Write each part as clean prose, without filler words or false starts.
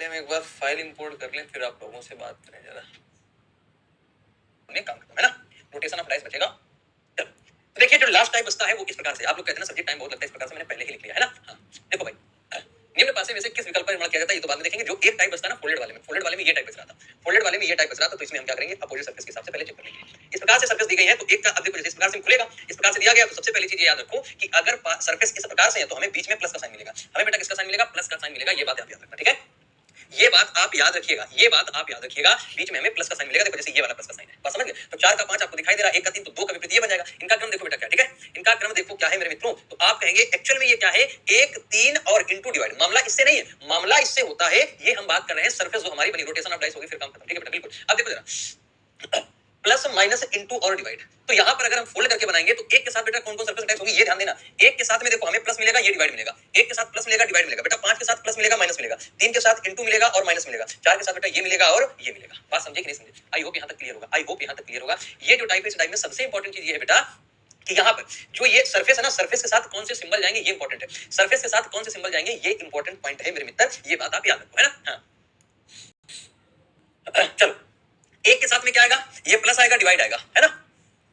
हम एक बार file import कर लें, फिर आप लोगों से बात करें जरा। काम खत्म है ना, रोटेशन ऑफ डाइस बचेगा। चलो तो देखिए जो लास्ट टाइप बचता है वो इस प्रकार से, आप लोग कहते हैं ना सब्जेक्ट टाइम बहुत लगता है, इस प्रकार से मैंने पहले ही लिख लिया है ना। हाँ देखो भाई, निम्न पासे में से किस विकल्प पर निर्माण किया जाता है ये तो बाद में देखेंगे। जो एक टाइप बचता है ना फोल्डेड वाले में, फोल्डेड वाले में ये टाइप बच रहा था, फोल्डेड वाले में ये टाइप बच रहा था, तो इसमें हम क्या करेंगे अपोजिट सरफेस के हिसाब से पहले चेक कर लेंगे। इस प्रकार से सरफेस दी गई है तो एक का अब देखो जैसे इस प्रकार से खुलेगा, इस प्रकार से दिया गया, तो सबसे पहली चीज याद रखो कि अगर सरफेस इस प्रकार से है तो हमें बीच में प्लस का साइन मिलेगा। हमें बेटा किसका साइन मिलेगा? प्लस का साइन मिलेगा। ये बात आप याद रखना, ठीक है? ये बात आप याद रखिएगा, ये बात आप याद रखिएगा। बीच में हमें प्लस का साइन मिलेगा। देखो जैसे ये वाला प्लस का साइन है, बात समझ गए? तो 4 का 5 आपको दिखाई दे रहा है, 1 का 3 तो 2 का विपरीत ये बन जाएगा। इनका क्रम देखो बेटा क्या, ठीक है? इनका क्रम देखो क्या है मेरे मित्रों। तो आप कहेंगे एक्चुअल में ये क्या है, 1 3 और इनटू डिवाइड। मामला इससे नहीं है, मामला इससे होता है, ये हम बात कर रहे हैं सरफेस जो हमारी बनी, रोटेशन ऑफ डाइस होगी, फिर काम खत्म, ठीक है बेटा? बिल्कुल। अब देखो जरा, प्लस माइनस इनटू और डिवाइड, तो यहां पर अगर हम फोल्ड करके बनाएंगे तो एक के साथ बेटा कौन कौन सरफेस टाइप्स होगी ये ध्यान देना। एक के साथ में देखो हमें प्लस मिलेगा, ये डिवाइड मिलेगा। एक के साथ प्लस मिलेगा, डिवाइड मिलेगा बेटा। 5 के साथ प्लस मिलेगा, माइनस मिलेगा। 3 के साथ इनटू मिलेगा और माइनस मिलेगा। 4 के साथ बेटा ये मिलेगा और ये मिलेगा। बात समझे कि नहीं समझे? आई होप यहां तक क्लियर होगा, आई होप यहां तक क्लियर होगा। ये जो टाइप है इस टाइप में सबसे इंपॉर्टेंट चीज ये है बेटा कि यहाँ पर जो ये सरफेस है ना, सरफेस के साथ कौन से सिंबल जाएंगे ये इंपॉर्टेंट है। सरफेस के साथ कौन से सिंबल जाएंगे ये इंपॉर्टेंट पॉइंट है मेरे मित्र, ये बात आप याद रखो, है ना? हाँ चलो, एक के साथ में क्या आएगा, ये प्लस आएगा, डिवाइड आएगा, है ना?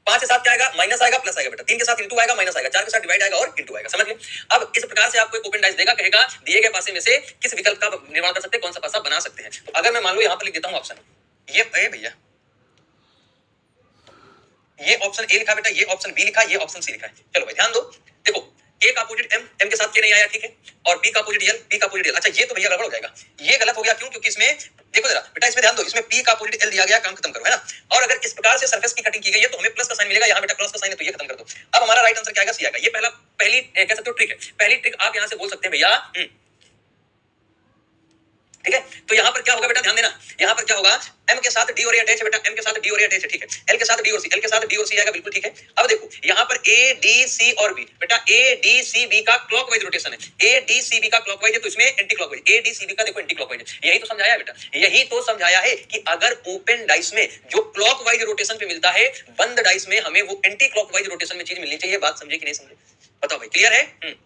5 के साथ क्या आएगा, माइनस आएगा, प्लस आएगा बेटा। 3 के साथ इनटू आएगा, माइनस आएगा। 4 के साथ डिवाइड आएगा और इनटू आएगा, समझ गए? अब इस प्रकार से आपको एक ओपन डाइस देगा, कहेगा दिए गए पासे में से किस विकल्प का निर्माण कर सकते हैं, कौन सा पासा बना सकते हैं। तो अगर मैं मान लो यहां पर लिख देता हूं ऑप्शन, ये भैया ये ऑप्शन ए लिखा बेटा, ये ऑप्शन बी लिखा, ये ऑप्शन सी लिखा है। चलो भाई ध्यान दो, देखो ए का अपोजिट एम, एम के साथ के नहीं आया, ठीक है? और बी का अपोजिट एल, बी का अपोजिट एल। अच्छा ये तो भैया गड़बड़ हो जाएगा, ये गलत हो गया। क्यों? क्योंकि इसमें देखो जरा बेटा, इसमें ध्यान दो, इसमें पी का अपोजिट एल दिया गया, काम खत्म करो, है ना? और अगर इस प्रकार से सरफेस की कटिंग की गई है तो हमें प्लस का साइन मिलेगा। यहाँ बेटा प्लस का साइन है तो ये खत्म कर दो। अब हमारा राइट आंसर क्या आएगा? सी आएगा। ये पहली कह सकते हो ट्रिक है। पहली ट्रिक आप यहां से बोल सकते हैं भैया, ठीक है? तो यहां पर क्या होगा बेटा, ध्यान देना, यहां पर क्या होगा, m के साथ d और a अटैच है बेटा, m के साथ d और a अटैच है, ठीक है? l के साथ d और c, l के साथ d और c आएगा, बिल्कुल ठीक है। अब देखो यहां पर a d c और b बेटा, a d c b का क्लॉकवाइज रोटेशन है। a d c b का क्लॉकवाइज है तो इसमें anti clockwise, a d c b का देखो एंटी क्लॉकवाइज है। यही तो समझाया है बेटा, यही तो समझाया है कि अगर ओपन डाइस में जो क्लॉकवाइज रोटेशन पे मिलता है, बंद डाइस में हमें वो एंटी क्लॉकवाइज रोटेशन में चीज मिलनी चाहिए। बात समझे कि नहीं समझे? बताओ भाई, क्लियर है?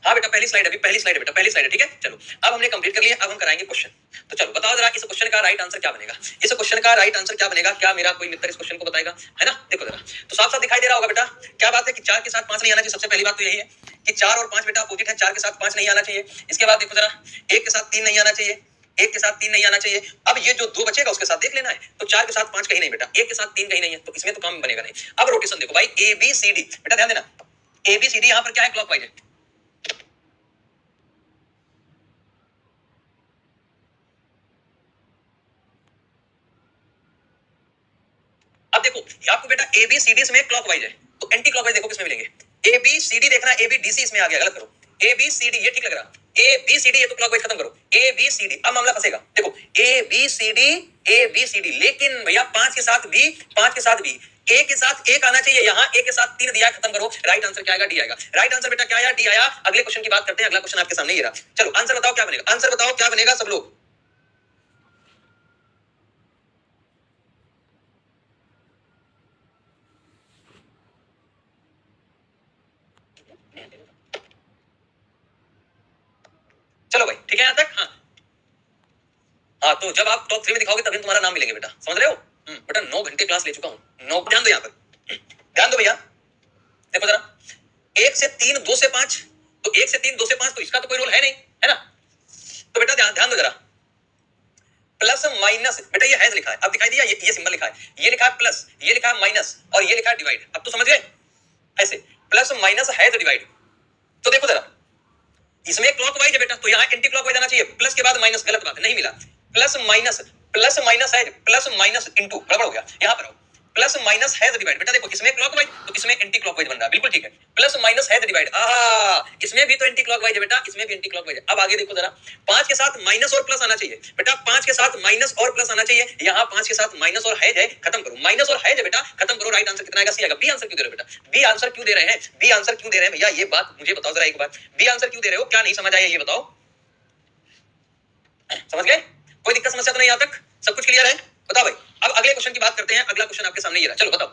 हाँ बेटा पहली स्लाइड, अभी पहली स्लाइड है बेटा, पहली स्लाइड है, ठीक है? चलो अब हमने कंप्लीट कर लिया, अब हम कराएंगे क्वेश्चन। तो चलो बताओ जरा इस क्वेश्चन का राइट आंसर क्या बनेगा? इस क्वेश्चन का राइट आंसर क्या बनेगा? क्या मेरा कोई मित्र इस क्वेश्चन को बताएगा, है ना? देखो जरा, तो साफ साफ दिखाई दे रहा होगा बेटा, क्या बात है कि 4 के साथ 5 नहीं आना चाहिए। सबसे पहली बात तो यही है कि 4 और 5 बेटा अपोजिट है, 4 के साथ 5 नहीं आना चाहिए। इसके बाद देखो जरा, 1 के साथ 3 नहीं आना चाहिए, 1 के साथ 3 नहीं आना चाहिए। अब ये जो 2 बचेगा उसके साथ देख लेना है। तो 4 के साथ 5 कहीं नहीं बेटा, 1 के साथ 3 कहीं नहीं है, तो इसमें तो काम बनेगा नहीं। अब रोटेशन देखो भाई, ए बी सी डी बेटा, ध्यान देना, ए बी सी डी यहां पर क्या है, क्लॉकवाइज है। अब देखो आपको बेटा ए बी सी डी इसमें क्लॉकवाइज है, तो एंटी क्लॉकवाइज देखो किसमें मिलेंगे। ए बी सी डी देखना, ए बी डी सी इसमें आ गया, गलत करो। ए बी सी डी ये ठीक लग रहा, ए बी सी डी ये तो क्लॉकवाइज खत्म करो। ए बी सी डी अब मामला फंसेगा। देखो A B C D, A B C D, लेकिन भैया 5 के साथ बी, 5 के साथ बी, ए के साथ एक आना चाहिए, यहाँ ए के साथ 3 दिया, खत्म करो। राइट आंसर क्या आएगा? डी आएगा। राइट आंसर बेटा क्या आया? डी आया। अगले क्वेश्चन की बात करते हैं, अगला क्वेश्चन आपके सामने ये रहा। चलो आंसर बताओ क्या बनेगा, आंसर बताओ क्या बनेगा सब लोग। चलो भाई ठीक है यहां तक। हाँ हाँ, तो जब आप टॉप 3 में दिखाओगे तभी तुम्हारा नाम मिलेंगे बेटा, समझ रहे हो? बेटा 9 घंटे क्लास ले चुका हूँ, 9। ध्यान दो यहाँ पर, ध्यान दो भैया, देखो जरा, 1 से 3 2 से 5, तो 1 से 3 2 से 5 तो इसका तो कोई रोल है नहीं, है ना? तो बेटा ध्यान ध्यान दो जरा, प्लस माइनस बेटा ये हैज लिखा है, अब दिखाई दिया, ये सिंबल लिखा है, ये लिखा है प्लस, ये लिखा है माइनस और ये लिखा है डिवाइड। अब तो समझ गए? ऐसे प्लस माइनस हैज डिवाइड। तो देखो जरा, इसमें क्लॉकवाइज है बेटा, तो यहाँ एंटी क्लॉकवाइज आना चाहिए। प्लस के बाद माइनस, गलत बात है, नहीं मिला। प्लस माइनस है, प्लस माइनस इंटू, गड़बड़ हो गया। यहाँ पर आओ, प्लस माइनस हैज डिवाइड। बेटा देखो इसमें क्लॉकवाइज तो इसमें एंटी क्लॉकवाइज बन रहा है, बिल्कुल ठीक है। प्लस माइनस हैज डिवाइड, इसमें भी तो एंटी क्लॉकवाइज है बेटा, इसमें भी एंटी क्लॉकवाइज है। अब आगे देखो जरा, 5 के साथ माइनस और प्लस आना चाहिए बेटा, 5 के साथ माइनस और प्लस आना चाहिए। यहाँ 5 के साथ माइनस और हैज है, खत्म करो। माइनस और हैज है बेटा, खत्म करो। राइट आंसर कितना आएगा? सी आएगा। बी आंसर क्यों दे रहे हो बेटा? बी आंसर क्यों दे रहे हैं? बी आंसर क्यों दे रहे हैं भैया? ये बात मुझे बताओ जरा एक बार, बी आंसर क्यों दे रहे हो? क्या नहीं समझ आया ये बताओ। समझ गए? कोई दिक्कत समस्या तो नहीं? यहां तक सब कुछ क्लियर है? बताओ भाई। अब अगले क्वेश्चन की बात करते हैं, अगला क्वेश्चन आपके सामने ये रहा, चलो बताओ।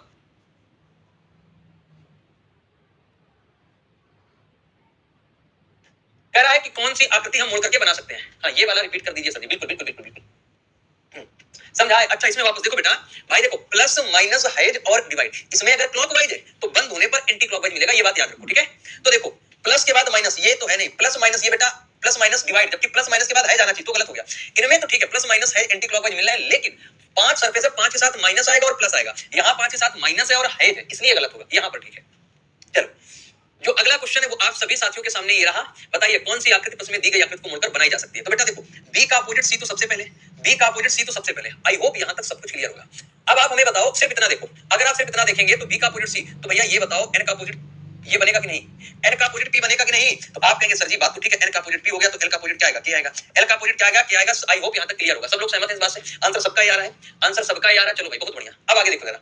कह रहा है कि कौन सी आकृति हम मोड़ करके बना सकते हैं। हाँ, ये वाला रिपीट कर दीजिए सर जी, बिल्कुल बिल्कुल बिल्कुल बिल्कुल। समझा है? अच्छा, इसमें वापस देखो बेटा, भाई देखो प्लस माइनस हैज और डिवाइड, इसमें अगर क्लॉकवाइज है तो बंद होने पर एंटी क्लॉकवाइज मिलेगा, ये बात याद रखो, ठीक है। तो देखो प्लस के बाद माइनस, ये तो है नहीं, प्लस माइनस ये बेटा प्लस माइनस डिवाइड, जबकि प्लस माइनस के बाद है जाना चाहिए, तो गलत हो गया। इनमें तो ठीक है, प्लस माइनस है एंटी क्लॉकवाइज मिल रहा है, लेकिन 5 सरफेस है, 5 के साथ माइनस आएगा और प्लस आएगा, यहाँ 5 के साथ माइनस है और है, इसलिए गलत होगा, यहाँ पर ठीक है। चलो, जो अगला क्वेश्चन है वो आप सभी साथियों के सामने ये रहा, बताइए कौन सी आकृति प्रश्न में दी गई आकृति को मोड़कर बनाई जा सकती है। तो बेटा देखो, बी का अपोजिट सी तो सबसे पहले, बी का अपोजिट सी तो सबसे पहले। आई होप यहां तक सब कुछ क्लियर होगा। अब आप हमें बताओ, सिर्फ इतना देखो, अगर आप सिर्फ इतना देखेंगे तो बी का अपोजिट सी, तो भैया ये बताओ एन का अपोजिट ये बनेगा कि नहीं, एन का अपोजिट पी बनेगा कि नहीं। तो आप कहेंगे सर जी बात तो ठीक है, एन का अपोजिट पी हो गया तो एल का अपोजिट क्या आएगा, क्या आएगा, एल का अपोजिट क्या आएगा, क्या आएगा। आई होप यहां तक क्लियर होगा, सब लोग सहमत हैं इस बात से, आंसर सबका ही आ रहा है, आंसर सबका ही आ रहा है। चलो भाई बहुत बढ़िया, अब आगे देखो जरा,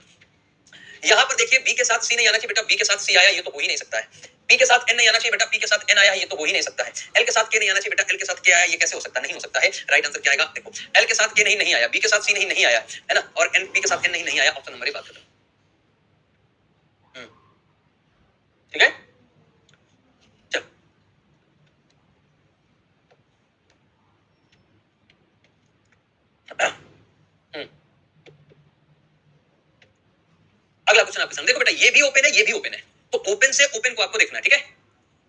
यहां पर देखिए बी के साथ सी नहीं आना चाहिए बेटा, बी के साथ सी आया, ये तो हो ही नहीं सकता है। पी के साथ एन नहीं आना चाहिए बेटा, पी के साथ एन आया, ये तो हो ही नहीं सकता है। एल के साथ के नहीं आना चाहिए बेटा, एल के साथ के आया, ये कैसे हो सकता है, नहीं हो सकता है। राइट आंसर क्या आएगा, देखो एल के साथ के नहीं नहीं आया, बी के साथ सी नहीं नहीं आया है ना, और एन पी के साथ एन नहीं नहीं आया, ऑप्शन नंबर 1 बात करता हूं, ठीक है। चल अगला क्वेश्चन आपके सामने, देखो बेटा ये भी ओपन है, ये भी ओपन है, तो ओपन से ओपन को आपको देखना है, ठीक है।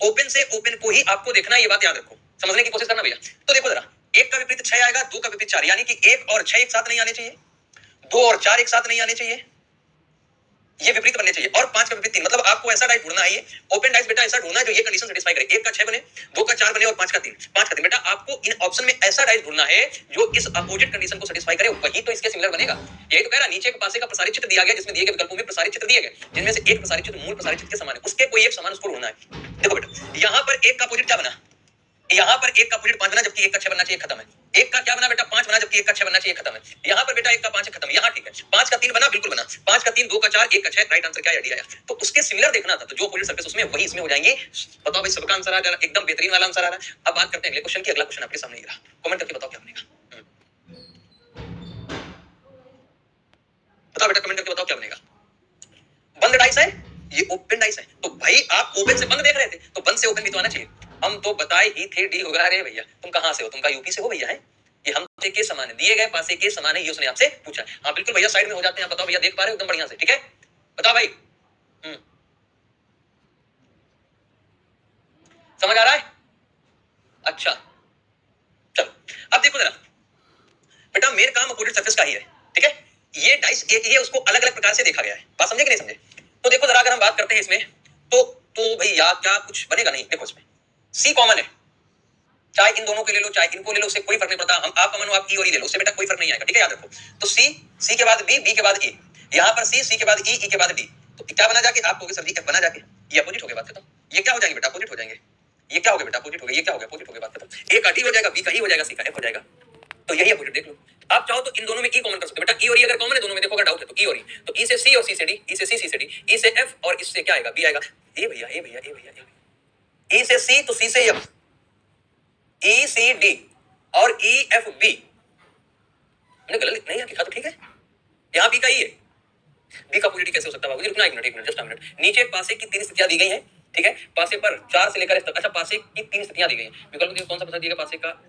ओपन से ओपन को ही आपको देखना है, ये बात याद रखो, समझने की कोशिश करना भैया। तो देखो जरा, 1 का विपरीत 6 आएगा, 2 का विपरीत 4, यानी कि 1 और 6 एक साथ नहीं आने चाहिए, 2 और 4 एक साथ नहीं आने चाहिए, ये विपरीत बनने चाहिए, और 5 का विपरीत 3, मतलब आपको ऐसा डाइस ढूंढना है, ये ओपन डाइस बेटा ऐसा ढूंढना है जो ये कंडीशन सेटिस्फाई करे, 1 का 6 बने, 2 का 4 बने और 5 का 3, 5 का 3। बेटा आपको इन ऑप्शन में ऐसा डाइस ढूंढना है जो इस अपोजिट कंडीशन को सेटिस्फाई करे, वही तो इसके सिमिलर बनेगा। यही तो कह रहा, नीचे के पासे का प्रसारित चित्र दिया गया, जिसमें दिए गए विकल्पों में प्रसारित चित्र दिए गए, जिनमें से एक प्रसारित चित्र मूल प्रसारित चित्र के समान है, उसके कोई एक समान उसको ढूंढना है। देखो बेटा यहां पर 1 का अपोजिट क्या बना, यहां पर 1 का अपोजिट 5 बना, जबकि 1 का 6 बनना चाहिए, खत्म है। 1 का क्या बना बेटा 5 बना, जबकि 1 का 6 बनना चाहिए, खत्म है। यहां पर बेटा 1 का 5 है, खत्म, यहां ठीक है। 5 का 3 बना, बिल्कुल बना, 5 का 3, 2 का 4, 1 का 6, राइट आंसर क्या है, डी आया। तो उसके सिमिलर देखना था, तो जो अपोजिट सरफेस उसमें वही इसमें हो जाएंगे। बताओ भाई सबका आंसर आ रहा है, एकदम बेहतरीन वाला आंसर आ रहा है। अब बात करते हैं अगले क्वेश्चन की, अगला क्वेश्चन आपके सामने ये रहा, कमेंट करके बताओ क्या बनेगा। बताओ बेटा कमेंट करके बताओ क्या बनेगा। बंद डाइस है, ये ओपन डाइस है, तो भाई आप ओपन से बंद देख रहे थे, तो बंद से ओपन भी तो आना चाहिए। हम तो बताए ही थे डी होगा। अरे भैया तुम कहां से हो, तुम का यूपी से हो भैया, है ये हम के समान है, दिए गए पासे के समान है, ये उसने आपसे पूछा। हाँ बिल्कुल भैया साइड में हो जाते हैं, बताओ भैया देख पा रहे हो एकदम बढ़िया से, ठीक है। बताओ भाई समझ आ रहा है। अच्छा चलो अब देखो जरा बेटा, मेन काम अपोजिट सरफेस का ही है, ठीक है। ये डाइस एक ही है, उसको अलग अलग प्रकार से देखा गया है, बात समझे कि नहीं समझे। तो देखो जरा अगर हम बात करते हैं इसमें, तो भैया क्या कुछ बनेगा नहीं। देखो इसमें सी कॉमन है, चाहे इन दोनों के ले लो चाहे इनको ले लो, उससे कोई फर्क नहीं पड़ता। हम आप कॉमन आप ई और ई ले लो, उससे बेटा कोई फर्क नहीं आएगा, ठीक है, याद रखो। तो सी के बाद बी, बी के बाद ई, यहां पर सी के बाद ई, ई के बाद डी, तो क्या बना जाके आप कहोगे सर जी एफ बना जाके, ये अपोजिट हो गया, बात खत्म। ये क्या हो जाएंगे बेटा, अपोजिट हो जाएंगे। ये क्या हो गया बेटा, अपोजिट हो गया। ये क्या हो गया, अपोजिट हो गया, बात खत्म। ए का डी हो जाएगा, बी का ई हो जाएगा, सी का एफ हो जाएगा, तो यही अपोजिट देख लो। आप चाहो तो इन दोनों में ई कॉमन कर सकते हो बेटा, ई और ई अगर कॉमन है दोनों में, देखो अगर डाउट है तो ई और ई, तो ई से सी और सी से डी, ई से सी, सी से डी, ई से एफ और इससे क्या आएगा, बी आएगा। ए भैया ए भैया ए भैया, ई से सी तो सी से एफ, ई सी डी और ई एफ बी, मैंने गलत नहीं लिखा तो ठीक है। यहां बी का ई है, बी का अपोजिट कैसे हो सकता है बाबूजी, रुकना एक मिनट जस्ट मिनट। नीचे पासे की 3 स्थितियां दी गई हैं, ठीक है, पासे पर 4 से लेकर तक, अच्छा पासे की 3 स्थितियां दी गई हैं, विकल्प कौन सा पसंद दिया गया पासे का।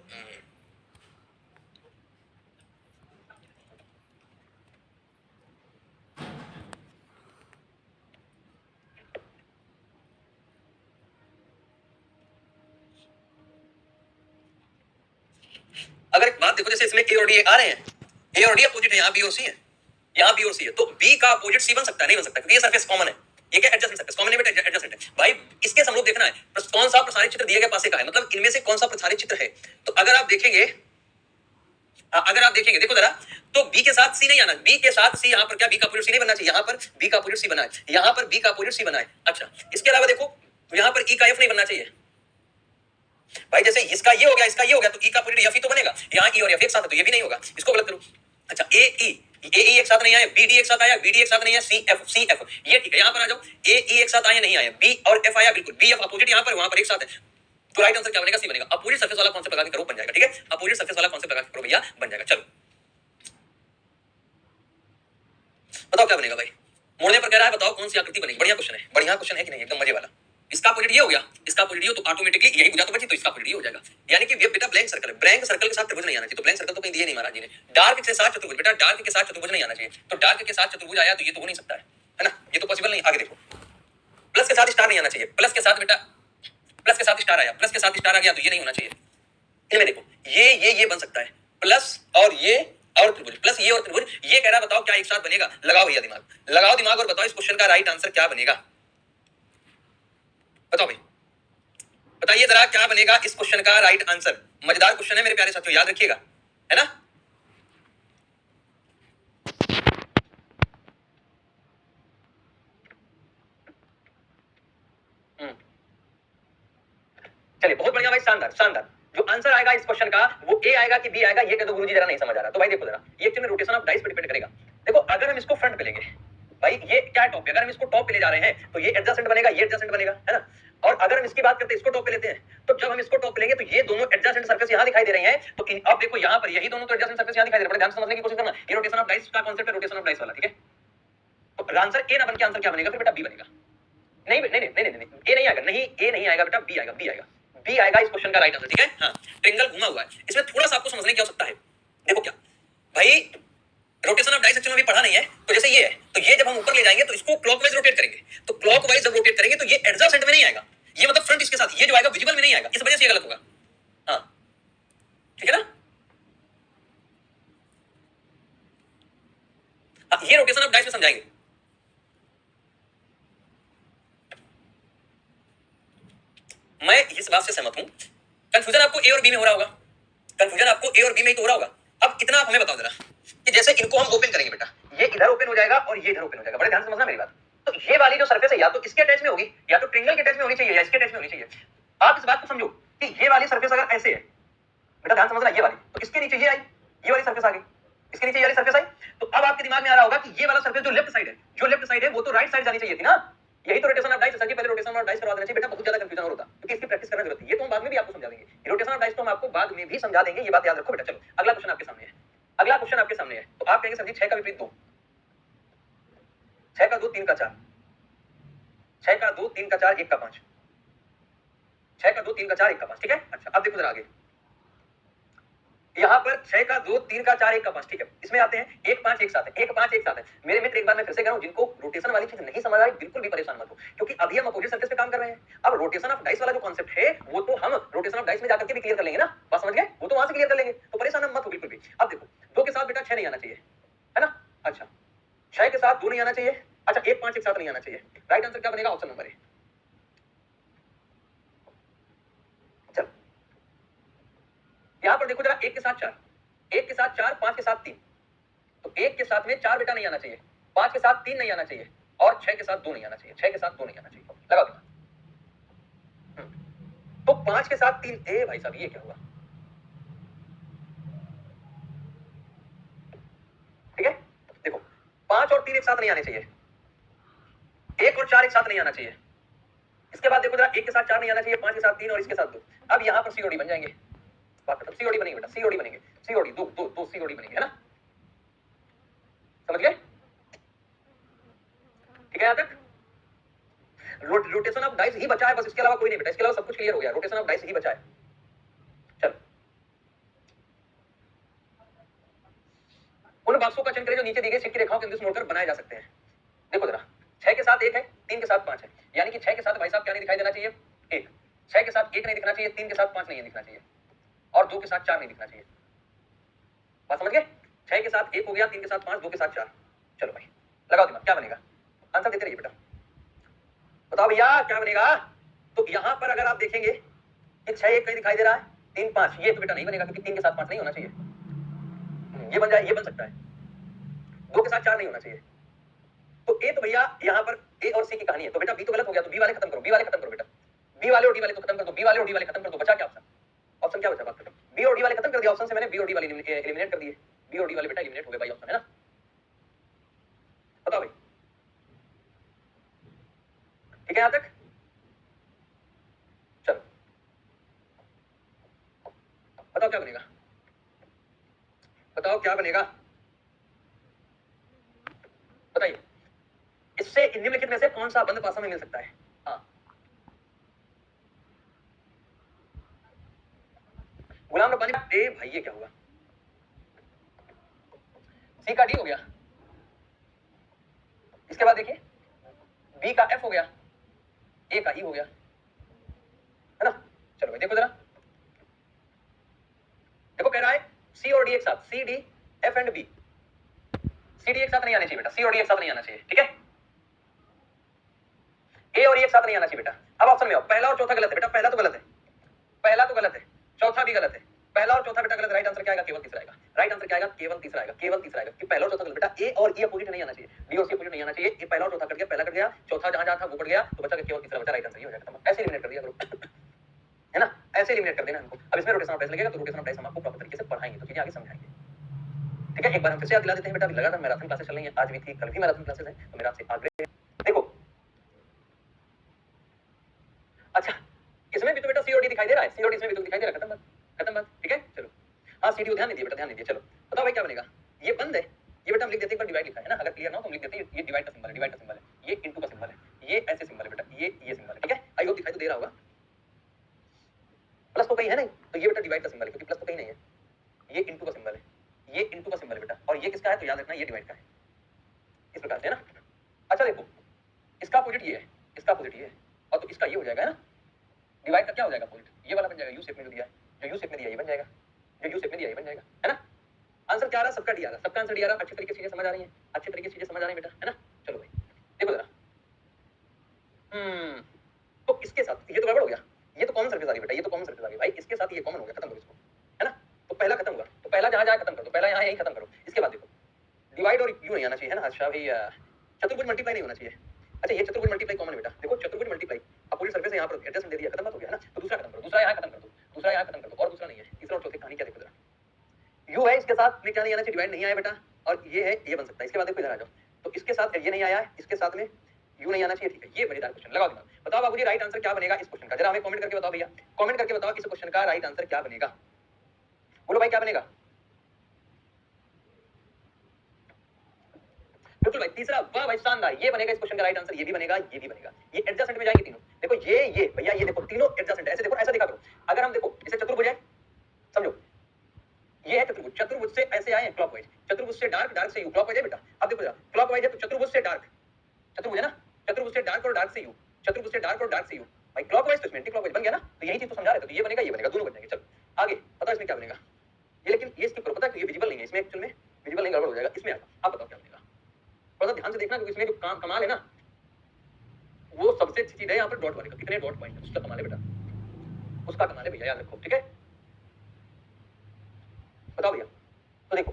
अगर एक बात देखो, जैसे इसमें ए और डी आ रहे हैं, ए और डी अपोजिट है, यहाँ बी और सी है, यहाँ बी और सी है, तो बी का अपोजिट सी बन सकता है, नहीं बन सकता, क्योंकि ये सरफेस कॉमन है। ये क्या एडजस्टेंट सरफेस कॉमन है बेटा, एडजस्टेंट है भाई। इसके हम लोग देखना है कौन सा प्रसारित चित्र दिया गया पासे का है, मतलब इनमें से कौन सा प्रसारित चित्र है। तो अगर आप देखेंगे, देखो जरा, तो बी के साथ सी नहीं आना, बी के साथ सी, यहाँ पर क्या बी का अपोजिट सी नहीं बनना चाहिए, यहाँ पर बी का अपोजिट सी बना है, यहाँ पर बी का अपोजिट सी बना है। अच्छा इसके अलावा देखो, तो यहाँ पर ई का एफ नहीं बनना चाहिए भाई, जैसे इसका ये हो गया इसका ये हो गया, तो ई का अपोजिट एफ ही तो बनेगा। यहाँ ई और एफ एक साथ है, तो ये भी नहीं होगा, इसको गलत करो। अच्छा ए ई एक साथ नहीं आया, बी डी एक साथ आया, बी डी एक साथ नहीं आया, सी एफ ये ठीक है। यहाँ पर आ जाओ, ए ई एक साथ आया नहीं आया, बी और एफ आया, बिल्कुल बी एफ अपोजिट यहाँ पर वहां पर एक साथ है, तो राइट आंसर क्या बनेगा, सी बनेगा। अपोजिट सरफेस वाला कॉन्सेप्ट लगा के करो, बन जाएगा, ठीक है। अपोजिट सरफेस वाला कॉन्सेप्ट लगा के करो भैया, बन जाएगा। चलो बताओ क्या बनेगा भाई, मोड़ने पर कह रहा है, बताओ कौन सी आकृति बनेगी। बढ़िया क्वेश्चन है, बढ़िया क्वेश्चन है कि नहीं, एकदम मजे वाला। इसका अपोजिट ये हो गया, इसका अपोजिट ये, तो ऑटोमेटिकली यही भुजा तो बची, तो इसका अपोजिट ये हो जाएगा। यानी कि ये बेटा ब्लैंक सर्कल है, ब्लैंक सर्कल के साथ त्रिभुज नहीं आना चाहिए, तो ब्लैंक सर्कल तो कहीं दिए नहीं महाराज जी ने। डार्क के साथ चतुर्भुज, बेटा डार्क के साथ चतुर्भुज नहीं आना चाहिए, तो डार्क के साथ चतुर्भुज आया तो ये तो हो नहीं सकता है ना, ये तो पॉसिबल नहीं। आगे देखो, प्लस के साथ स्टार नहीं आना चाहिए, प्लस के साथ बेटा, प्लस के साथ स्टार आया, प्लस के साथ स्टार आ गया तो ये नहीं होना चाहिए। इनमें देखो ये बन सकता है, प्लस और ये और त्रिभुज, प्लस ये और त्रिभुज, ये कह रहा बताओ क्या एक साथ बनेगा? लगाओ भैया दिमाग, लगाओ दिमाग और बताओ इस क्वेश्चन का राइट आंसर क्या बनेगा? बताओ भाई, बताइए जरा क्या बनेगा इस क्वेश्चन का राइट आंसर। मजेदार क्वेश्चन है मेरे प्यारे साथियों, याद रखिएगा, है ना। चलिए बहुत बढ़िया भाई, शानदार शानदार। जो आंसर आएगा इस क्वेश्चन का वो ए आएगा कि बी आएगा, ये कह दो गुरुजी जरा नहीं समझ आ रहा। तो भाई देखो जरा, ये एक्चुअली रोटेशन ऑफ डाइस पे डिपेंड करेगा। देखो अगर हम इसको फ्रंट पे लेंगे भाई, ये क्या टॉप पे, अगर हम इसको टॉप पे ले जा रहे हैं तो ये एडजेसेंट बनेगा, ये एडजेसेंट बनेगा, है ना। और अगर हम इसकी बात करते हैं, इसको टॉप पे लेते हैं, तो जब हम इसको टॉप पे लेंगे तो ये दोनों एडजेसेंट सरफेस यहां दिखाई दे रही हैं। तो अब देखो यहां पर यही दोनों तो एडजेसेंट सरफेस यहां दिखाई दे रहे हैं, ध्यान से समझने की कोशिश करना। ये रोटेशन ऑफ डाइस का कांसेप्ट है, रोटेशन ऑफ डाइस वाला, ठीक है। तो आंसर ए ना बन के आंसर क्या बनेगा फिर बेटा? बी बनेगा। नहीं नहीं नहीं नहीं नहीं, ए नहीं आएगा, नहीं ए नहीं आएगा बेटा, बी आएगा, बी आएगा, बी आएगा इस क्वेश्चन का राइट आंसर, ठीक है। हाँ, ट्रायंगल घुमा हुआ है, इसमें थोड़ा सा आपको समझने की आवश्यकता है। देखो क्या भाई, रोटेशन ऑफ डाइसेक्शन में भी पढ़ा नहीं है, तो जैसे ये है, तो ये जब हम ऊपर ले जाएंगे तो इसको क्लॉकवाइज रोटेट करेंगे, तो क्लॉकवाइज जब रोटेट करेंगे तो ये एडजेसेंट में नहीं आएगा, ये मतलब फ्रंट इसके साथ, ये जो आएगा विजिबल में नहीं आएगा, इस वजह से ये गलत होगा। हाँ ठीक है ना। ये रोटेशन ऑफ डाइस में समझाएंगे। मैं इस बात से सहमत हूं। कंफ्यूजन आपको ए और बी में हो रहा होगा, कंफ्यूजन आपको ए और बी में ही तो हो रहा होगा। अब इतना आप हमें बताओ जरा कि जैसे इनको हम ओपन करेंगे बेटा, ये इधर ओपन हो जाएगा और ये इधर ओपन हो जाएगा, बड़े ध्यान से समझना मेरी बात। तो ये वाली जो सरफेस है या तो इसके अटैच में होगी, या तो ट्रायंगल के अटैच में होनी चाहिए, या इसके अटैच में होनी चाहिए। आप इस बात को समझो कि ये वाली सरफेस अगर ऐसे है बेटा, ध्यान समझना, ये वाली, तो इसके नीचे ये आई, ये वाली सरफेस आ गई, इसके नीचे ये वाली सरफेस आई, तो अब आपके दिमाग में आ रहा होगा कि ये वाला सरफेस जो लेफ्ट साइड है, जो लेफ्ट साइड है वो तो राइट साइड जानी चाहिए थी ना। यही तो रोटेशन ऑफ डाइस है सर जी, पहले रोटेशन ऑफ डाइस करवा देना चाहिए बेटा, बहुत ज्यादा कंफ्यूजन और होता, क्योंकि इसकी प्रैक्टिस करना जरूरत है। ये तो हम बाद में भी आपको समझा देंगे, रोटेशन ऑफ डाइस तो हम आपको बाद में भी समझा देंगे, ये बात याद रखो बेटा। चलो अगला क्वेश्चन आपके सामने है, अगला क्वेश्चन आपके सामने है। तो आप कहेंगे सर जी 6 का विपरीत 2, 6 का 2 3 का 4, 6 का 2 3 का 4 1 का 5, 6 का 2 3 का 4 1 का 5, ठीक है। अच्छा अब देखो जरा आगे, यहाँ पर 6 का 2 3 का 4 1 का 5, ठीक है। इसमें आते हैं 1 5 1 7 है, 1 5 1 7 है। मेरे मित्र एक बार मैं फिर से कह रहा हूं, जिनको रोटेशन वाली चीज नहीं समझ आ रही बिल्कुल भी परेशान मत हो, क्योंकि अभी हम अपोजिट सरफेस पे काम कर रहे हैं। अब रोटेशन ऑफ डाइस वाला जो कांसेप्ट है वो तो हम रोटेशन ऑफ डाइस में जाकर के भी क्लियर कर लेंगे ना, बात समझ गए, वो तो वहां से क्लियर कर लेंगे, तो परेशान मत हो बिल्कुल भी। अब देखो 2 के साथ बेटा 6 नहीं आना चाहिए, है ना। अच्छा 6 के साथ 2 नहीं आना चाहिए, अच्छा 1 5 1 7 नहीं आना चाहिए। राइट आंसर क्या बनेगा? Option number A. चलो यहां पर देखो जरा, 1 के साथ 4, 1 के साथ 4, 5 के साथ 3, तो 1 के साथ में 4 बेटा नहीं आना चाहिए, 5 के साथ 3 नहीं आना चाहिए, और 6 के साथ 2 नहीं आना चाहिए, 6 के साथ 2 नहीं आना चाहिए। लगाओ दिमाग। तो 5 के साथ 3, ए भाई साहब ये क्या हुआ? ठीक है देखो, 5 और 3 एक साथ नहीं आने चाहिए, 1 और 4 एक साथ नहीं आना चाहिए। इसके बाद देखो जरा, 1 के साथ 4 नहीं आना चाहिए, 5 के साथ 3 और इसके साथ 2। अब यहां पर सीओडी बन जाएंगे, बात खत्म। सीओडी बनेंगे बेटा, सीओडी बनेंगे, सीओडी 2 2 2 सीओडी बनेंगे, है ना। समझ गए? ठीक है यहां तक? रोटेशन ऑफ डाइस ही बचा है बस, इसके अलावा कोई नहीं बेटा, इसके अलावा सब कुछ क्लियर हो गया, रोटेशन ऑफ डाइस ही बचा है। चलो उन बॉक्सों का चयन करें जो नीचे दी गई सीट की रेखाओं के अंदर मोड़कर बनाए जा सकते हैं। देखो जरा, 6 के साथ 1 है, 3 के साथ 5 है, यानी कि 6 के साथ भाई साहब क्या नहीं दिखाई देना चाहिए? 1। 6 के साथ 1 नहीं दिखना चाहिए, 3 के साथ 5 नहीं दिखना चाहिए, और 2 के साथ 4 नहीं दिखना चाहिए। बात समझ गए? 6 के साथ 1 हो गया, 3 के साथ 5, 2 के साथ 4। चलो भाई लगाओ दिमाग, क्या बनेगा? आंसर देते रहिए बेटा, बताओ भैया क्या बनेगा? तो यहां पर अगर आप देखेंगे कि 6 1 कहीं दिखाई दे रहा है, 3 5, ये तो बेटा नहीं बनेगा, क्योंकि 3 के साथ 5 नहीं होना चाहिए। ये बन जाए, ये बन सकता है। 2 के साथ 4 नहीं होना चाहिए। तो ए तो भैया यहाँ पर ए और सी की कहानी है, तो बेटा बी तो गलत हो गया, तो बी वाले खत्म करो, बी वाले खत्म करो बेटा, बी वाले और डी वाले तो खत्म कर दो, बी वाले और डी वाले खत्म कर दो। बचा क्या ऑप्शन? ऑप्शन क्या बचा? बात करो, बी और डी वाले खत्म कर दिया, ऑप्शन से मैंने बी और डी वाले एलिमिनेट कर दिए, बी और डी वाले बेटा एलिमिनेट हो गए भाई, ऑप्शन है ना। बताओ भाई, ठीक है यहां तक? चलो बताओ क्या बनेगा, बताओ क्या बनेगा, बताइए। इससे निम्नलिखित में से कौन सा बंद पासा में मिल सकता है? हाँ गुलाम रब्बानी ए भाई ये क्या हुआ, सी का डी हो गया, इसके बाद देखिए बी का एफ हो गया, ए का ई हो गया, है ना। चलो भाई देखो जरा, देखो कह रहा है सी और डी एक साथ, C D F and B, C D एक साथ नहीं आने चाहिए बेटा, सी और डी एक साथ नहीं आना चाहिए, ठीक है। ए और ई एक साथ नहीं आना चाहिए बेटा। अब ऑप्शन में आओ, पहला और चौथा गलत है बेटा, पहला तो गलत है, पहला तो गलत है, चौथा भी गलत है, पहला और चौथा बेटा गलत, राइट आंसर क्या आएगा, केवल तीसरा आएगा, राइट आंसर क्या आएगा, केवल तीसरा आएगा, केवल तीसरा आएगा कि पहला और चौथा गलत बेटा, ए और ई अपोजिट नहीं आना चाहिए, बी और सी अपोजिट नहीं आना चाहिए, ये पहला और चौथा कट गया, पहला कट गया, चौथा जहां जहां था वो कट गया, तो बचा केवल तीसरा बचा, राइट आंसर ये हो जाएगा, ऐसे एलिमिनेट कर दिया करो है ना, ऐसे एलिमिनेट कर देना हमको। अब इसमें रोटेशन ऑफ डाइस लगेगा, तो रोटेशन ऑफ डाइस हम आपको प्रॉपर तरीके से पढ़ाएंगे, तो चीजें आगे समझाएंगे, ठीक है। एक बार हम फिर से याद दिला देते हैं बेटा, अभी लगातार मैराथन क्लासेस चल रही हैं, आज भी थी, कल भी मैराथन क्लासेस हैं, तो मेरा आपसे आग्रह है, देखो अच्छा इसमें भी तो बेटा सी और डी दिखाई दे रहा है, सी और डी इसमें भी तो दिखाई दे रहा है, खत्म बात, ठीक है। चलो हाँ सी डी ध्यान दीजिए बेटा, ध्यान दीजिए। चलो बताओ भाई क्या बनेगा, ये बंद है, ये बेटा हम लिख देते हैं, एक बार डिवाइड लिखा है ना, अगर क्लियर ना हो तो हम लिख देते हैं ये डिवाइड का सिंबल है, डिवाइड का सिंबल है, ये इनटू का सिंबल है, ये ऐसे सिंबल है बेटा, ये सिंबल है, ठीक है। आई होप दिखाई तो दे रहा होगा, प्लस तो कहीं है नहीं, तो ये बेटा डिवाइड का सिंबल है, क्योंकि प्लस तो कहीं नहीं है, ये इनटू का सिंबल है, ये इनटू का सिंबल है बेटा, और ये किसका है तो याद रखना ये डिवाइड का है, इस प्रकार से है ना। अच्छा देखो इसका अपोजिट ये है, इसका अपोजिट ये है, और तो इसका ये हो जाएगा है ना, डिवाइड का क्या हो जाएगा अपोजिट, ये वाला बन जाएगा, यू शेप में जो दिया है, जो यू शेप में दिया ये बन जाएगा, जो यू शेप में दिया ये बन जाएगा, है ना। आंसर क्या आ रहा है, सबका डी आ रहा है, सबका आंसर डी आ रहा है, अच्छी तरीके से चीजें समझ आ रही हैं, अच्छी तरीके से चीजें समझ आ रही हैं बेटा, है ना। चलो भाई देखो जरा, तो इसके साथ ये तो गड़बड़ हो गया, ये तो कॉमन सर्फेस आ गई बेटा, ये तो कॉमन सर्फेस आ गई भाई, इसके साथ ये कॉमन हो गया, खत्म करो इसको, है ना। तो पहला खत्म हुआ, तो पहला जहां जहां खत्म कर दो, पहला यहां यहीं खत्म करो, इसके बाद देखो डिवाइड और यू नहीं आना चाहिए, है ना। अच्छा भाई चतुर्भुज मल्टीप्लाई नहीं होना चाहिए, अच्छा ये चतुर्भुज मल्टीप्लाई कॉमन है बेटा, देखो चतुर्भुज मल्टीप्लाई अपोजिट सर्फेस है, यहाँ पर एडजस्टमेंट दे दिया, खत्म बात हो गया, है ना। तो दूसरा खत्म करो, दूसरा यहाँ खत्म कर दो, दूसरा यहाँ खत्म कर दो, और दूसरा नहीं है, तीसरा और चौथी कहानी क्या देखो जरा, यू है इसके साथ में क्या नहीं आना चाहिए, डिवाइड नहीं आया बेटा, और ये है ये बन सकता है, इसके बाद देखो इधर आ जाओ, तो इसके साथ ये नहीं आया है, इसके साथ में यू नहीं आना चाहिए, ठीक है। ये मजेदार क्वेश्चन, लगाओ दिमाग, बताओ बाबूजी राइट आंसर क्या बनेगा इस क्वेश्चन का, जरा हमें कमेंट करके बताओ भैया, कमेंट करके बताओ इस क्वेश्चन का राइट आंसर क्या बनेगा, बोलो भाई क्या बनेगा। बिल्कुल भाई तीसरा, वाह भाई शानदार, ये बनेगा इस क्वेश्चन का राइट आंसर, ये भी बनेगा, ये भी बनेगा, ये एडजस्टेंट में जाएंगे तीनों, देखो ये भैया ये देखो तीनों एडजस्टेंट है, ऐसे देखो, ऐसा देखा करो, अगर हम देखो इसे चतुर्भुज है, समझो ये है चतुर्भुज, चतुर्भुज से ऐसे आए क्लॉकवाइज, चतुर्भुज से डार्क, डार्क से यू, क्लॉकवाइज है बेटा, अब देखो जरा क्लॉकवाइज है तो चतुर्भुज से डार्क, चतुर्भुज है ना, चतुर्भुज से डार्क और डार्क से यू, चतुर्भुज से डार्क और डार्क से यू, भाई क्लॉकवाइज तो इसमें एंटी क्लॉकवाइज बन गया ना, तो यही चीज तो समझा रहे थे, तो ये बनेगा ये बनेगा, दोनों बन जाएंगे। चलो आगे बताओ इसमें क्या बनेगा, ये लेकिन ये स्किप करो, पता है ये विजिबल नहीं है इसमें, एक्चुअल में विजिबल नहीं, गड़बड़ हो जाएगा इसमें, आप बताओ क्या बनेगा, थोड़ा ध्यान से देखना, क्योंकि इसमें जो कमाल है ना वो सबसे अच्छी चीज है यहाँ पर डॉट वाले का, कितने डॉट पॉइंट है उसका कमाल है बेटा, उसका कमाल है भैया, याद रखो, ठीक है। बताओ भैया, तो देखो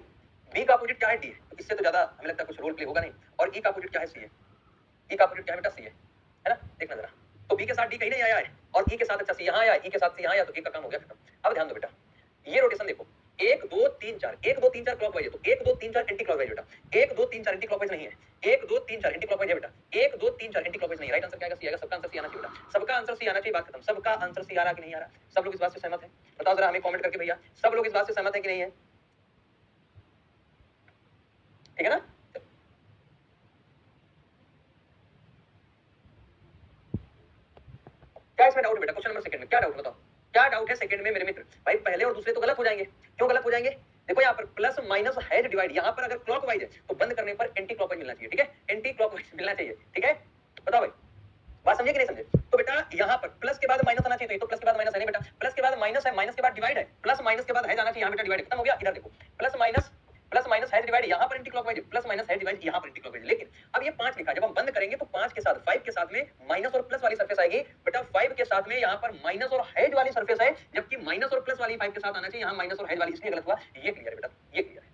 बी का अपोजिट क्या है, डी है, तो इससे तो ज्यादा हमें लगता है कुछ रोल प्ले होगा नहीं, और ई का अपोजिट क्या है, सी है, ई का अपोजिट क्या है बेटा, सी है ना, देखना जरा, तो बी के साथ डी कहीं नहीं आया है, और ई के साथ अच्छा सी यहाँ आया, ई के साथ सी यहाँ आया, तो ए का काम हो गया खत्म। अब ध्यान दो बेटा, ये रोटेशन देखो 1 2 3 4, 1 2 3 4 क्लॉकवाइज है, तो 1 2 3 4 एंटी क्लॉकवाइज बेटा, 1 2 3 4 एंटी क्लॉकवाइज नहीं है, 1 2 3 4 एंटी क्लॉकवाइज है बेटा, 1 2 3 4 एंटी क्लॉकवाइज नहीं, राइट आंसर क्या आएगा, सी आएगा, सबका आंसर सी आना चाहिए बेटा, सबका आंसर सी आना चाहिए, बात खत्म, सबका आंसर सी आ रहा कि नहीं आ रहा, सब लोग इस बात से सहमत है, बताओ जरा हमें कमेंट करके भैया, सब लोग इस बात से सहमत है कि नहीं है, ठीक है ना। क्या इसमें डाउट है बेटा, क्वेश्चन नंबर सेकंड में क्या डाउट, बताओ क्या डाउट है सेकंड में मेरे मित्र, भाई पहले और दूसरे तो गलत हो जाएंगे, क्यों गलत हो जाएंगे, देखो यहाँ पर प्लस माइनस है डिवाइड, यहाँ पर अगर क्लॉकवाइज है तो बंद करने पर एंटी क्लॉकवाइज मिलना चाहिए, ठीक है, एंटी क्लॉकवाइज मिलना चाहिए, ठीक है। बताओ भाई बात समझे कि नहीं समझे, तो बेटा यहाँ पर प्लस के बाद माइनस आना चाहिए, तो प्लस के बाद माइनस है नहीं बेटा, प्लस के बाद माइनस है, माइनस के बाद डिवाइड है, प्लस माइनस के बाद है जाना चाहिए, यहाँ बेटा डिवाइड खत्म हो गया, इधर देखो प्लस माइनस है डिवाइड, यहाँ पर एंटी क्लॉकवाइज, प्लस माइनस है डिवाइड, यहाँ पर एंटी क्लॉकवाइज, लेकिन अब ये 5 लिखा है, जब हम बंद करेंगे तो 5 के साथ 5 के साथ में माइनस और प्लस वाली सरफेस आएगी बेटा, 5 के साथ में यहाँ पर माइनस और हेज वाली सरफेस है, जबकि माइनस और प्लस वाली 5 के साथ आना चाहिए, यहाँ माइनस और हेज वाली, इसलिए गलत हुआ, ये क्लियर है बेटा, ये क्लियर है,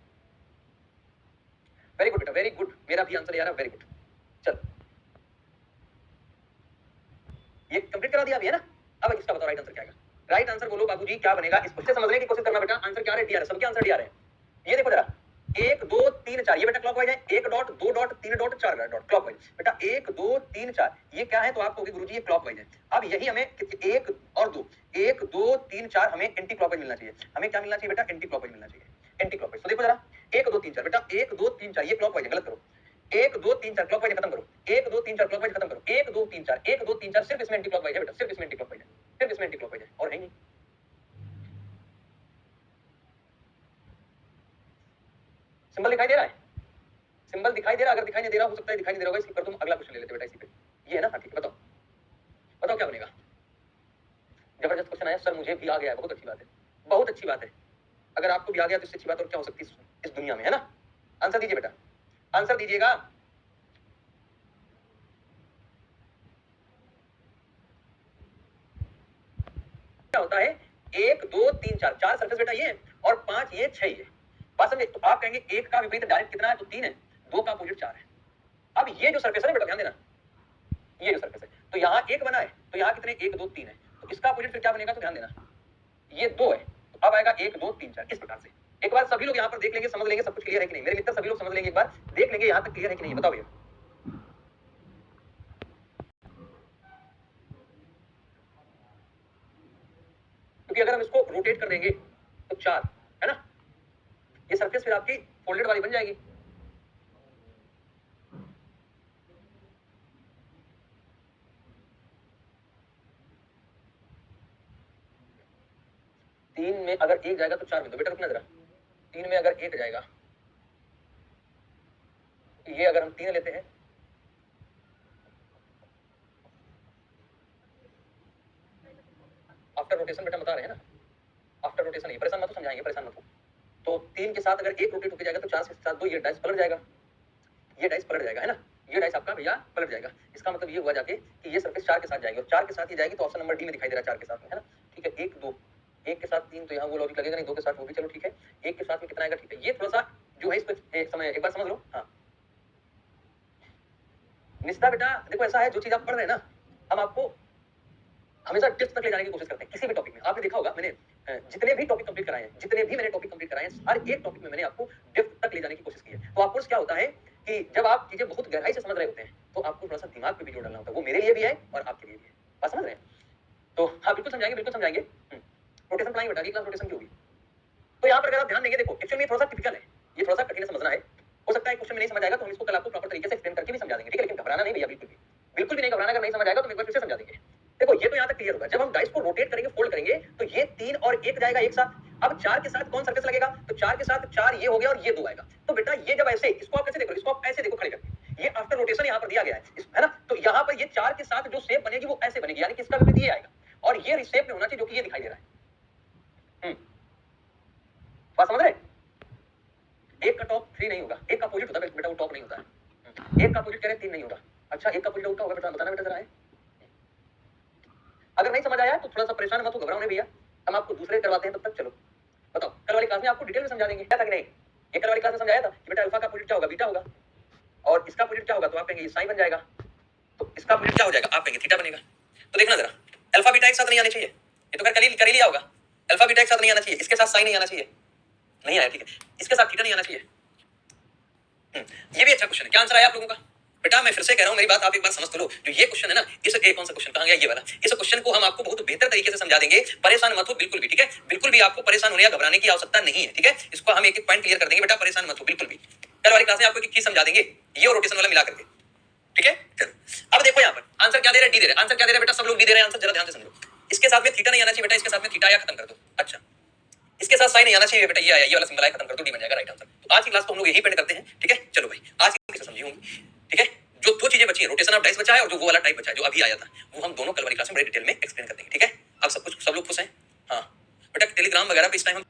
वेरी गुड बेटा, वेरी गुड, मेरा भी आंसर यार वेरी गुड। चल ये कंप्लीट करा दिया अभी है ना, अब इसका बताओ राइट आंसर क्या आएगा, राइट आंसर बोलो बाबूजी क्या बनेगा, इसको से समझने की कोशिश करना बेटा, आंसर क्या है, डी आ रहा है, सबके आंसर डी आ रहे हैं, ये देखो जरा 1 2 3 4, ये बेटा क्लॉकवाइज है, 1 dot 2 dot 3 dot 4 dot clockwise बेटा, 1 2 3 4 ये क्या है, तो आप कहोगे गुरुजी ये क्लॉकवाइज है, अब यही हमें 1 और 2 1 2 3 4 हमें एंटी क्लॉकवाइज मिलना चाहिए, हमें क्या मिलना चाहिए बेटा, एंटी क्लॉकवाइज मिलना चाहिए, एंटी क्लॉकवाइज, तो देखो जरा 1 2 3 4 बेटा, 1 2 3 4 ये क्लॉकवाइज है, गलत करो, 1 2 3 4 क्लॉकवाइज खत्म करो, 1 2 3 4 क्लॉकवाइज खत्म करो, 1 2 3 4 1 2 3 4 सिर्फ इसमें एंटी क्लॉकवाइज है बेटा, सिर्फ इसमें एंटी क्लॉकवाइज है, सिर्फ इसमें एंटी क्लॉकवाइज है, और है नहीं, सिंबल दिखाई दे रहा है? सिंबल दिखाई दे रहा है? अगर दिखाई नहीं दे रहा, हो सकता है दिखाई नहीं दे रहा होगा, स्किप कर तुम अगला क्वेश्चन ले लेते बेटा इसी पे। ये है ना? हाँ ठीक है, बताओ बताओ क्या बनेगा। जबरदस्त क्वेश्चन आया सर, मुझे भी आ गया है, बहुत अच्छी बात है, बहुत अच्छी बात है। अगर आपको भी आ गया तो इससे अच्छी बात और क्या हो सकती है इस दुनिया में, है ना? आंसर दीजिए बेटा, आंसर दीजिएगा। क्या होता है? 1 2 3 4, 4 सरफेस बेटा ये है, और 5 ये, 6 ये। बात समझे? तो आप कहेंगे 1 का विपरीत डायरेक्ट कितना है? तो 3 है, 2 का अपोजिट 4 है। अब ये जो सरफेस है बेटा, ध्यान देना, ये जो सरफेस है, तो यहाँ 1 बना है, तो यहाँ कितने? 1 2 3 है, तो इसका अपोजिट फिर क्या बनेगा? तो ध्यान देना, ये 2 है, तो अब आएगा 1 2 3 4, इस प्रकार से। एक बार सभी लोग यहाँ पर देख लेंगे, समझ लेंगे सब कुछ क्लियर है कि नहीं। मेरे मित्र सभी लोग समझ लेंगे, एक बार देख लेंगे यहाँ तक क्लियर है कि नहीं, बताओ भैया। क्योंकि अगर हम इसको रोटेट कर देंगे तो 4 है ना, ये सरफेस फिर आपकी फोल्डेड वाली बन जाएगी। तीन में अगर 1 जाएगा तो 4 बिंदु, बेटा रुकना जरा, 3 में अगर 1 जाएगा, ये अगर हम 3 लेते हैं, आफ्टर रोटेशन बेटा बता रहे हैं ना, आफ्टर रोटेशन नहीं, परेशान मत हो, समझाएंगे, परेशान मत हो। तो 3 के साथ अगर 1 रोटेट होकर जाएगा तो 4 के साथ 2, ये डाइस पलट जाएगा, ये डाइस पलट जाएगा, है ना, ये डाइस आपका भैया पलट जाएगा। इसका मतलब ये हुआ जाके कि ये सरफेस 4 के साथ जाएगी, और 4 के साथ ही जाएगी, तो ऑप्शन नंबर डी में दिखाई दे रहा है 4 के साथ में, है ना। ठीक है, 1 2, 1 के साथ 3, तो यहाँ वो लॉजिक लगेगा नहीं, 2 के साथ वो भी, चलो ठीक है। 1 के साथ में कितना आएगा? ठीक है, ये थोड़ा सा जो है इस पर एक समय एक बार समझ लो। हाँ निश्चित बेटा, देखो ऐसा है, जो चीज आप पढ़ रहे हैं ना, हम आपको हमेशा डेप्थ तक ले जाने की कोशिश करते हैं किसी भी टॉपिक में। आपने देखा होगा, मैंने जितने भी टॉपिक कंप्लीट कराए हैं, जितने भी मैंने टॉपिक कंप्लीट कराए हैं, हर एक टॉपिक में मैंने आपको डेप्थ तक ले जाने की कोशिश की है। तो आपको क्या होता है कि जब आप चीजें बहुत गहराई से समझ रहे होते हैं, तो आपको थोड़ा सा दिमाग पे भी जोर डालना होता है। वो मेरे लिए भी है और आपके लिए भी है, बात समझ रहे हैं? तो हाँ बिल्कुल समझाएंगे, बिल्कुल समझाएंगे। रोटेशन पढ़ाएंगे बेटा, अगली क्लास रोटेशन की होगी। तो यहाँ पर अगर आप ध्यान देंगे, देखो एक्चुअली थोड़ा सा टिपिकल है, ये थोड़ा सा कठिन समझना है। हो सकता है क्वेश्चन में नहीं समझ आएगा, तो हम इसको कल आपको प्रॉपर तरीके से एक्सप्लेन करके भी समझा देंगे, ठीक है? लेकिन घबराना नहीं भैया, बिल्कुल भी, बिल्कुल भी नहीं घबराना। अगर नहीं समझ आएगा तो एक बार फिर से समझा देंगे। देखो ये तो यहाँ तक क्लियर होगा। जब हम डाइस को रोटेट करेंगे, फोल्ड करेंगे, तो ये 3 और 1 जाएगा एक साथ। अब 4 के साथ कौन सरफेस लगेगा? तो 4 के साथ 4 ये हो गया और ये 2 आएगा। तो बेटा ये जब ऐसे, इसको आप कैसे देखो, इसको आप ऐसे देखो खड़े करके, ये आफ्टर रोटेशन यहाँ पर दिया गया है ना। तो यहाँ पर ये 4 के साथ जो शेप बनेगी वो ऐसे बनेगी, यानी कि इसका विपरीत ये आएगा, और ये शेप में होना चाहिए जो कि ये दिखाई दे रहा है। बात समझ रहे? एक का टॉप 3 नहीं होगा, एक का अपोजिट होता है बेटा, वो टॉप नहीं होता है। एक का अपोजिट कह रहे 3 नहीं होगा। अच्छा, एक का अपोजिट क्या होगा बेटा, बताना बेटा जरा है। अगर नहीं समझ आया तो थोड़ा सा परेशान मत हो, घबराओ नहीं भैया, हम आपको दूसरे करवाते हैं तब तक। चलो बताओ, कल वाली क्लास में आपको डिटेल में समझा देंगे, क्या था कि नहीं? ये कल वाली क्लास में समझाया था कि बेटा अल्फा का अपोजिट क्या होगा? बीटा होगा, और इसका अपोजिट क्या होगा? तो आप कहेंगे साइन बन जाएगा। तो इसका अपोजिट क्या हो जाएगा? आप कहेंगे थीटा बनेगा। तो देखना जरा, अल्फा बीटा एक साथ नहीं आने चाहिए, ये तो कर ही लिया होगा। अल्फा बीटा एक साथ नहीं आना चाहिए, इसके साथ साइन नहीं आना चाहिए, नहीं आया, ठीक है। इसके साथ थीटा नहीं आना चाहिए। ये भी अच्छा क्वेश्चन है। क्या आंसर आया आप लोगों का? बेटा मैं फिर से कह रहा हूं, मेरी बात आप एक बार समझ तो लो। जो ये क्वेश्चन है ना, इस एक कौन सा क्वेश्चन कहां गया? ये वाला। इस क्वेश्चन को हम आपको बहुत बेहतर तरीके से समझा देंगे, परेशान मत हो बिल्कुल भी, ठीक है? बिल्कुल भी आपको परेशान होने या घबराने की आवश्यकता नहीं है, ठीक है? इसको हम एक एक पॉइंट क्लियर कर देंगे बेटा, परेशान मत हो बिल्कुल भी। कल वाली क्लास में आपको एक चीज समझा देंगे, ये और रोटेशन वाला मिला करके, ठीक है? चलो अब देखो यहाँ पर आंसर क्या दे रहा है? डी दे रहा है। आंसर क्या दे रहा है बेटा? सब लोग डी दे रहे हैं आंसर, जरा ध्यान से समझो। इसके साथ में थीटा नहीं आना चाहिए बेटा, इसके साथ में थीटा आया, खत्म कर दो। अच्छा, इसके साथ साइन नहीं आना चाहिए बेटा, ये आया, ये वाला सिंबल आया, खत्म कर दो, डी बन जाएगा राइट आंसर। तो आज की क्लास को हम लोग यही पेंड करते हैं, ठीक है? चलो भाई आज की समझी होंगी, ठीक है? जो दो चीजें बची हैं, रोटेशन ऑफ डाइस बचा है और जो वो वाला टाइप बचा है जो अभी आया था, वो हम दोनों कल वाली क्लास में बड़े डिटेल में एक्सप्लेन कर देंगे, ठीक है? आप सब लोग खुश हैं? हाँ बेटा, टेलीग्राम वगैरह पे इस टाइम हम